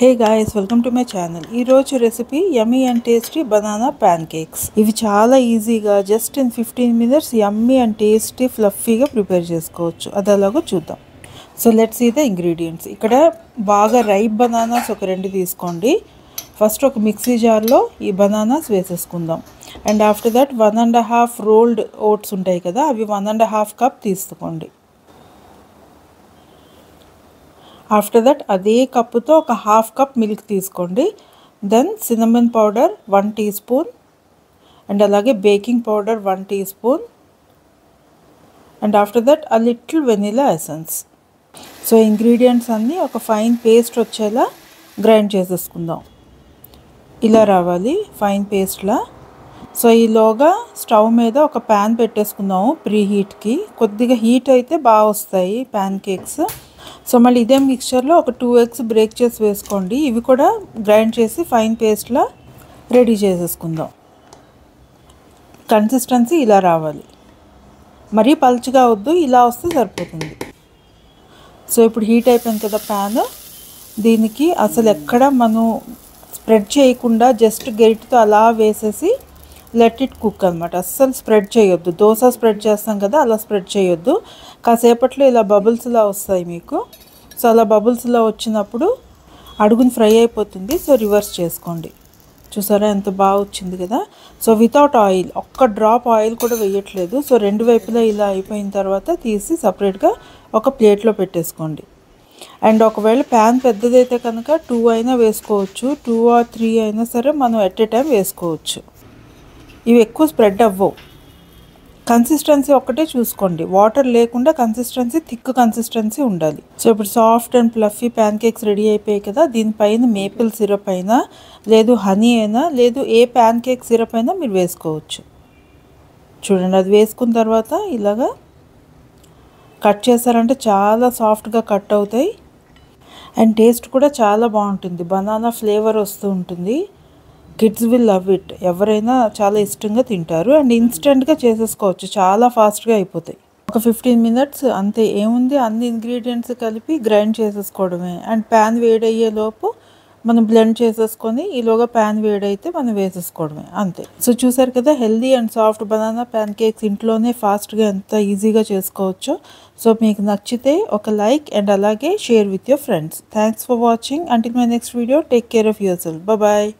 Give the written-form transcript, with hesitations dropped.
Hey guys, welcome to my channel. ఈ రోజు recipe yummy and tasty banana pancakes. ఇవి చాలా ఈజీగా just in 15 minutes yummy and tasty ఫ్లఫీగా prepare చేసుకోవచ్చు. అది ఎలాగో చూద్దాం. So let's see the ingredients. ఇక్కడ బాగా రైప్ బనానాస్ ఒక 2 తీసుకోండి. ఫస్ట్ ఒక మిక్సీ జార్లో ఈ బనానాస్ వేసేసుకుందాం. And after that 1.5 rolled oats ఉంటాయి కదా, అవి 1.5 కప్ తీసుకోండి. ఆఫ్టర్ దట్ అదే కప్పుతో ఒక 1/2 కప్ మిల్క్ తీసుకోండి. Then cinnamon powder 1 teaspoon and అలాగే baking powder 1 teaspoon and after that a little vanilla essence. So ingredients అన్నీ ఒక ఫైన్ పేస్ట్ వచ్చేలా గ్రైండ్ చేసేసుకుందాం. ఇలా రావాలి ఫైన్ పేస్ట్లా. సో ఈలోగా స్టవ్ మీద ఒక ప్యాన్ పెట్టేసుకుందాము ప్రీ హీట్కి. కొద్దిగా హీట్ అయితే బాగా వస్తాయి ప్యాన్ కేక్స్. సో మళ్ళీ ఇదే మిక్చర్లో ఒక 2 eggs బ్రేక్ చేసి వేసుకోండి. ఇవి కూడా గ్రైండ్ చేసి ఫైన్ పేస్ట్లా రెడీ చేసేసుకుందాం. కన్సిస్టెన్సీ ఇలా రావాలి, మరీ పల్చగా వద్దు, ఇలా వస్తే సరిపోతుంది. సో ఇప్పుడు హీట్ అయిపోయింది కదా ప్యాన్, దీనికి అసలు ఎక్కడ మనం స్ప్రెడ్ చేయకుండా జస్ట్ గరిటతో అలా వేసేసి లెట్ ఇట్ కుక్ అనమాట. అస్సలు స్ప్రెడ్ చేయొద్దు. దోశ స్ప్రెడ్ చేస్తాం కదా, అలా స్ప్రెడ్ చేయొద్దు. కాసేపట్లో ఇలా బబుల్స్లా వస్తాయి మీకు. సో అలా బబుల్స్లా వచ్చినప్పుడు అడుగుని ఫ్రై అయిపోతుంది. సో రివర్స్ చేసుకోండి. చూసారా ఎంత బాగా వచ్చింది కదా. సో వితౌట్ ఆయిల్, ఒక్క డ్రాప్ ఆయిల్ కూడా వేయట్లేదు. సో 2 వైపులా ఇలా అయిపోయిన తర్వాత తీసి సపరేట్గా ఒక ప్లేట్లో పెట్టేసుకోండి. అండ్ ఒకవేళ ప్యాన్ పెద్దదైతే కనుక 2 అయినా వేసుకోవచ్చు, 2 or 3 అయినా సరే మనం ఎట్ ఏ టైం వేసుకోవచ్చు. ఇవి ఎక్కువ స్ప్రెడ్ అవ్వవు. కన్సిస్టెన్సీ ఒక్కటే చూసుకోండి, వాటర్ లేకుండా కన్సిస్టెన్సీ, థిక్ కన్సిస్టెన్సీ ఉండాలి. సో ఇప్పుడు soft and fluffy pan cakes ready అయిపోయాయి కదా. దీనిపైన మేపిల్ సిరప్ అయినా, లేదు హనీ అయినా, లేదు ఏ ప్యాన్ కేక్ సిరప్ అయినా మీరు వేసుకోవచ్చు. చూడండి, అది వేసుకున్న తర్వాత ఇలాగా కట్ చేశారంటే చాలా సాఫ్ట్గా కట్ అవుతాయి. అండ్ టేస్ట్ కూడా చాలా బాగుంటుంది, బనానా ఫ్లేవర్ వస్తూ ఉంటుంది. Kids will love it. ఎవరైనా చాలా ఇష్టంగా తింటారు. అండ్ ఇన్స్టెంట్గా చేసేసుకోవచ్చు, చాలా ఫాస్ట్గా అయిపోతాయి. ఒక 15 minutes అంతే. ఏముంది, అన్ని ఇంగ్రీడియంట్స్ కలిపి గ్రైండ్ చేసేసుకోవడమే. అండ్ ప్యాన్ వేడయ్యేలోపు మనం బ్లెండ్ చేసేసుకొని ఈలోగా ప్యాన్ వేడైతే మనం వేసేసుకోవడమే, అంతే. సో చూసారు కదా, healthy and soft banana pancakes ఇంట్లోనే ఫాస్ట్గా ఎంత ఈజీగా చేసుకోవచ్చు. సో మీకు నచ్చితే ఒక లైక్ అండ్ అలాగే share with your friends. Thanks for watching. Until my next video, take care of yourself. Bye.